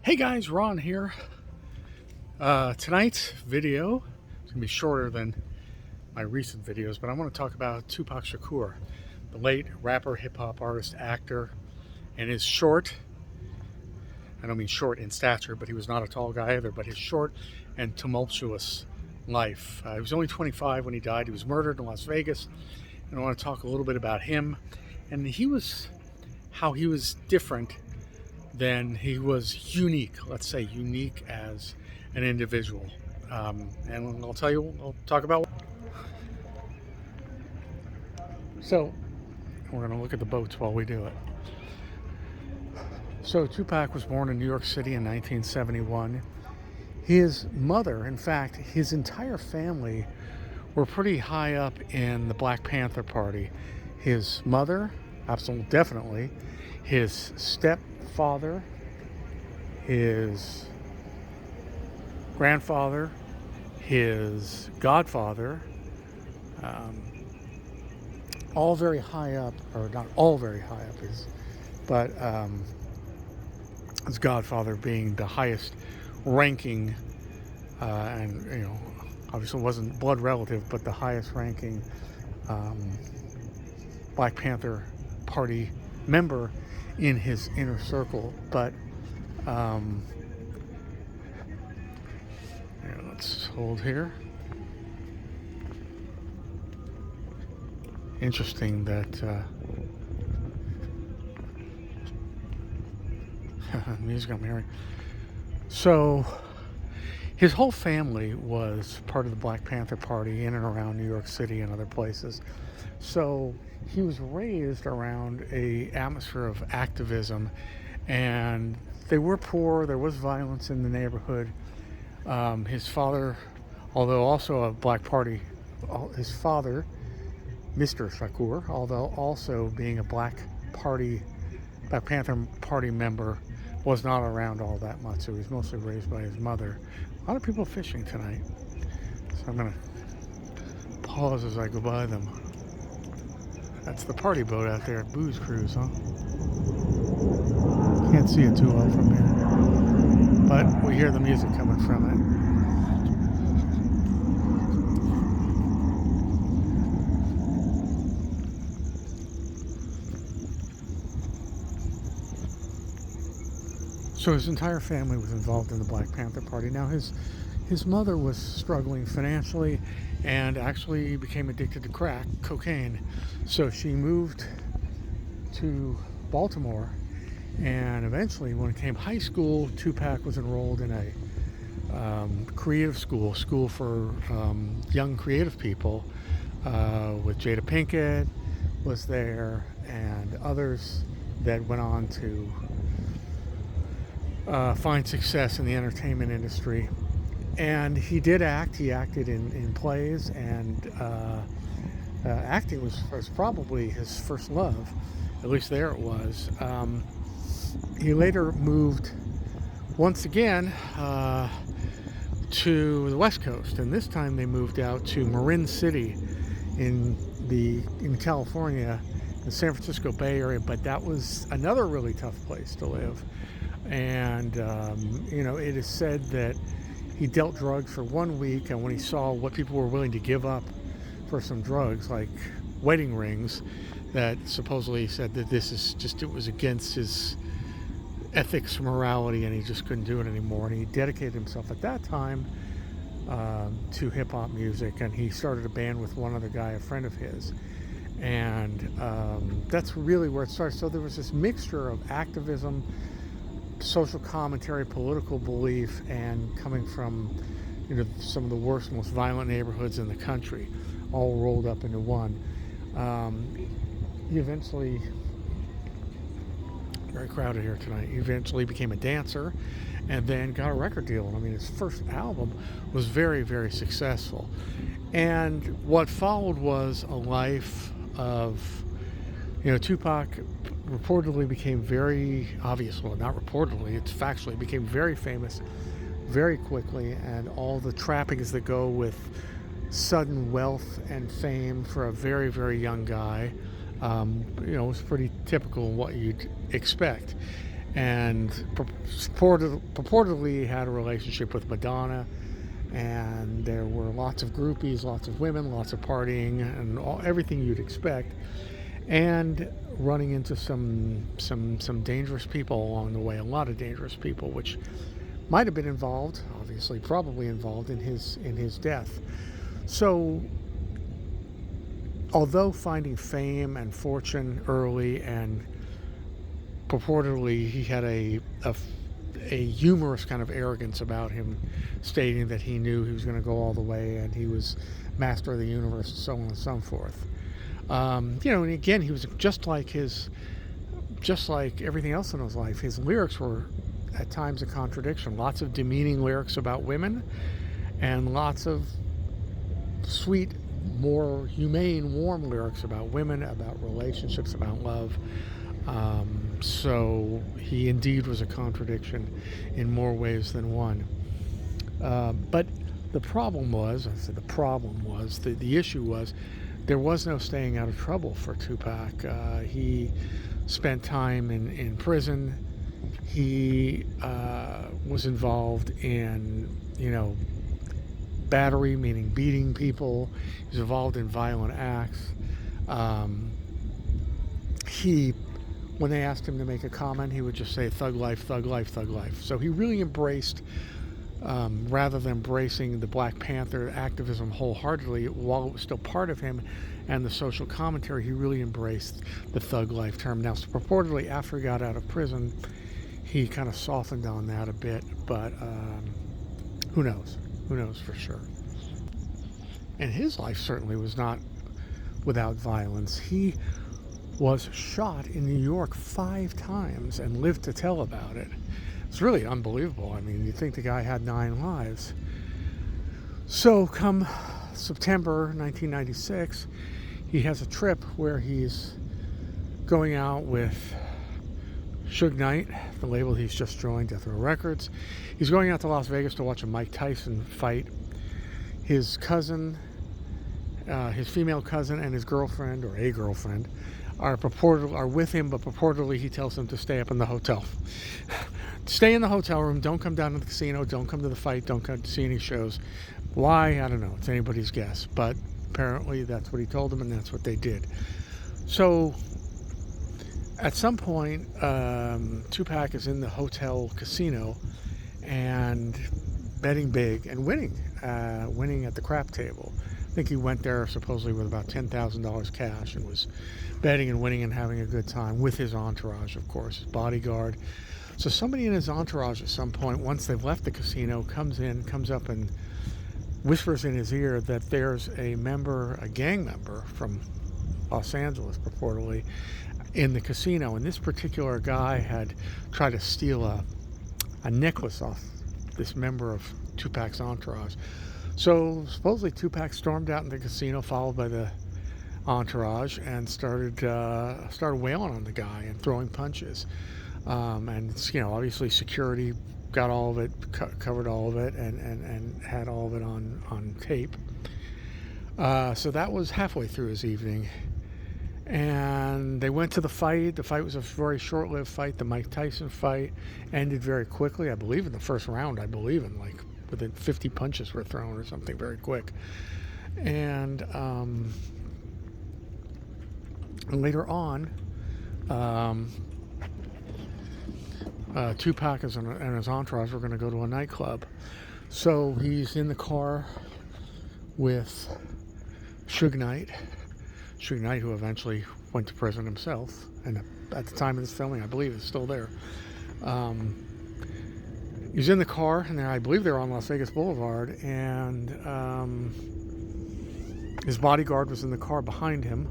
Hey guys, Ron here. Tonight's video is going to be shorter than my recent videos, but I want to talk about Tupac Shakur, the late rapper, hip-hop artist, actor, and his short, I don't mean short in stature, but he was not a tall guy either, but his short and tumultuous life. He was only 25 when he died. He was murdered in Las Vegas, and I want to talk a little bit about him and how he was different. Then he was unique, let's say unique as an individual. And I'll talk about. So we're going to look at the boats while we do it. So Tupac was born in New York City in 1971. His mother, in fact, his entire family were pretty high up in the Black Panther Party. His mother, absolutely, definitely. His stepfather, his grandfather, his godfather, all very high up, or not all very high up, but his godfather being the highest ranking, and obviously wasn't blood relative, but the highest ranking Black Panther Party member in his inner circle. But let's hold here. Interesting that music I'm hearing. So his whole family was part of the Black Panther Party in and around New York City and other places. So he was raised around an atmosphere of activism, and they were poor. There was violence in the neighborhood. His father, although also a Black Party, his father, Mr. Shakur, although also being a Black Panther Party member, was not around all that much. So he was mostly raised by his mother. A lot of people fishing tonight, so I'm gonna pause as I go by them. That's the party boat out there at Booze Cruise, huh? Can't see it too well from here, but we hear the music coming from it. So his entire family was involved in the Black Panther Party. Now his mother was struggling financially and actually became addicted to crack cocaine. So she moved to Baltimore, and eventually when it came high school, Tupac was enrolled in a creative school for young creative people, with Jada Pinkett was there and others that went on to find success in the entertainment industry. And he did act. He acted in plays, and acting was probably his first love. At least there it was. He later moved once again to the West Coast, and this time they moved out to Marin City in California, the San Francisco Bay Area. But that was another really tough place to live. And it is said that he dealt drugs for 1 week, and when he saw what people were willing to give up for some drugs, like wedding rings, that supposedly said that it was against his ethics, morality, and he just couldn't do it anymore. And he dedicated himself at that time to hip-hop music, and he started a band with one other guy, a friend of his. And that's really where it started. So there was this mixture of activism, social commentary, political belief, and coming from some of the worst, most violent neighborhoods in the country, all rolled up into one. He eventually, very crowded here tonight, he eventually became a dancer and then got a record deal. I mean, his first album was very, very successful. And what followed was a life of, Tupac reportedly became not reportedly, it's factually, became very famous very quickly, and all the trappings that go with sudden wealth and fame for a very, very young guy, was pretty typical of what you'd expect. and purportedly had a relationship with Madonna, and there were lots of groupies, lots of women, lots of partying, and everything you'd expect, and running into some dangerous people along the way, a lot of dangerous people, which might have been involved, obviously, probably involved in his death. So, although finding fame and fortune early, and purportedly he had a humorous kind of arrogance about him, stating that he knew he was going to go all the way and he was master of the universe, and so on and so forth. And again, he was just like everything else in his life. His lyrics were at times a contradiction. Lots of demeaning lyrics about women, and lots of sweet, more humane, warm lyrics about women, about relationships, about love. So he indeed was a contradiction in more ways than one. But the issue was, there was no staying out of trouble for Tupac. He spent time in prison. He was involved in, battery, meaning beating people. He was involved in violent acts. When they asked him to make a comment, he would just say, "Thug life, thug life, thug life." So he really embraced, rather than embracing the Black Panther activism wholeheartedly, while it was still part of him and the social commentary, he really embraced the thug life term. Now, so purportedly, after he got out of prison, he kind of softened on that a bit, but who knows? Who knows for sure? And his life certainly was not without violence. He was shot in New York 5 times and lived to tell about it. It's really unbelievable. I mean, you'd think the guy had 9 lives. So come September 1996, he has a trip where he's going out with Suge Knight, the label he's just joined, Death Row Records. He's going out to Las Vegas to watch a Mike Tyson fight. His cousin, his female cousin, and his girlfriend, or a girlfriend, are with him, but purportedly he tells them to stay up in the hotel. Stay in the hotel room, don't come down to the casino, don't come to the fight, don't come to see any shows. Why? I don't know. It's anybody's guess. But apparently that's what he told them, and that's what they did. So at some point, Tupac is in the hotel casino and betting big and winning at the crap table. I think he went there supposedly with about $10,000 cash and was betting and winning and having a good time with his entourage, of course, his bodyguard. So somebody in his entourage at some point, once they've left the casino, comes up and whispers in his ear that there's a gang member from Los Angeles, purportedly, in the casino. And this particular guy had tried to steal a necklace off this member of Tupac's entourage. So supposedly Tupac stormed out in the casino, followed by the entourage, and started wailing on the guy and throwing punches. And obviously security got all of it, covered all of it, and had all of it on tape. So that was halfway through his evening, and they went to the fight. The fight was a very short-lived fight. The Mike Tyson fight ended very quickly. I believe in the first round. Within 50 punches were thrown or something, very quick. And later on, Tupac and his entourage were going to go to a nightclub. So he's in the car with Suge Knight, who eventually went to prison himself, and at the time of this filming, I believe is still there. He's in the car, and I believe they're on Las Vegas Boulevard, and his bodyguard was in the car behind him,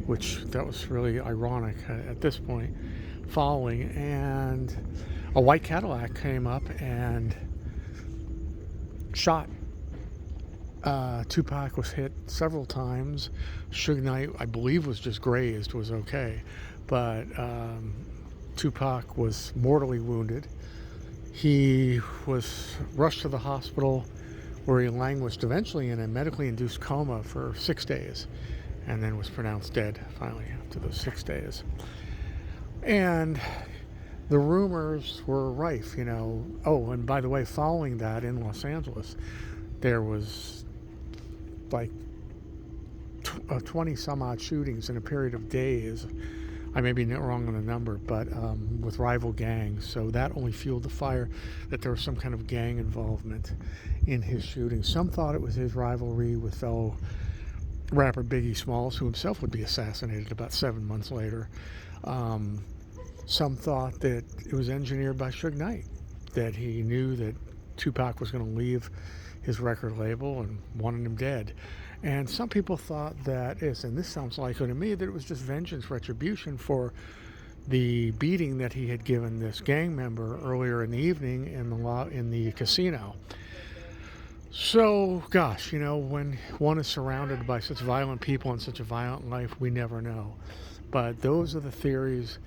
which that was really ironic at this point, following, and a white Cadillac came up and shot. Tupac was hit several times. Suge Knight, I believe, was just grazed, was okay, but Tupac was mortally wounded. He was rushed to the hospital, where he languished eventually in a medically induced coma for 6 days, and then was pronounced dead finally after those 6 days. And the rumors were rife, you know. Oh, and by the way, following that in Los Angeles, there was like 20 some odd shootings in a period of days. I may be wrong on the number, but with rival gangs. So that only fueled the fire that there was some kind of gang involvement in his shooting. Some thought it was his rivalry with fellow rapper Biggie Smalls, who himself would be assassinated about 7 months later. Some thought that it was engineered by Suge Knight, that he knew that Tupac was going to leave his record label and wanted him dead. And some people thought that, and this sounds likely to me, that it was just vengeance, retribution for the beating that he had given this gang member earlier in the evening in the casino. So, gosh, you know, when one is surrounded by such violent people and such a violent life, we never know. But those are the theories.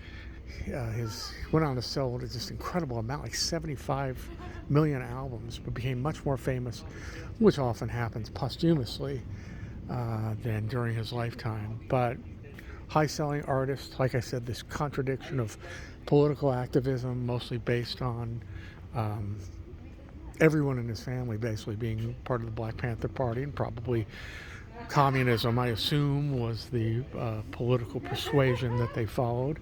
He went on to sell just incredible amount, like 75 million albums, but became much more famous, which often happens posthumously, than during his lifetime. But high-selling artist, like I said, this contradiction of political activism, mostly based on everyone in his family basically being part of the Black Panther Party, and probably communism, I assume, was the political persuasion that they followed,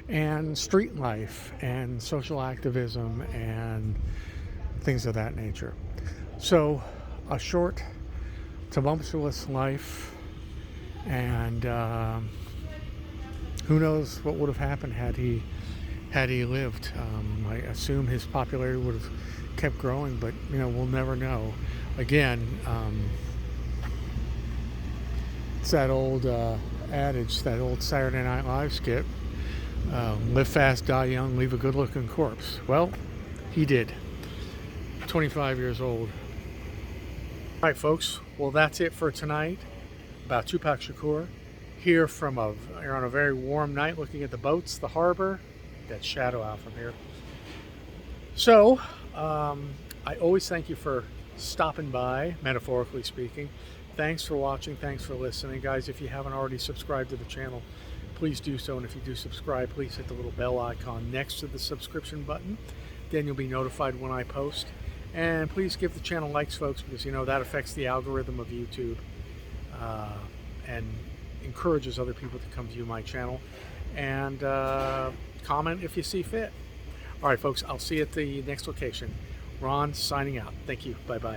and street life and social activism and things of that nature. So a short, tumultuous life, and who knows what would have happened had he lived. I assume his popularity would have kept growing, but you know, we'll never know. Again, it's that old adage, that old Saturday Night Live skit, live fast, die young, leave a good-looking corpse. Well, he did. 25 years old. All right, folks. Well, that's it for tonight about Tupac Shakur. Here you're on a very warm night, looking at the boats, the harbor. That shadow out from here. So, I always thank you for stopping by, metaphorically speaking. Thanks for watching. Thanks for listening. Guys, if you haven't already subscribed to the channel, please do so. And if you do subscribe, please hit the little bell icon next to the subscription button. Then you'll be notified when I post. And please give the channel likes, folks, because, you know, that affects the algorithm of YouTube and encourages other people to come view my channel. And comment if you see fit. All right, folks, I'll see you at the next location. Ron signing out. Thank you. Bye-bye.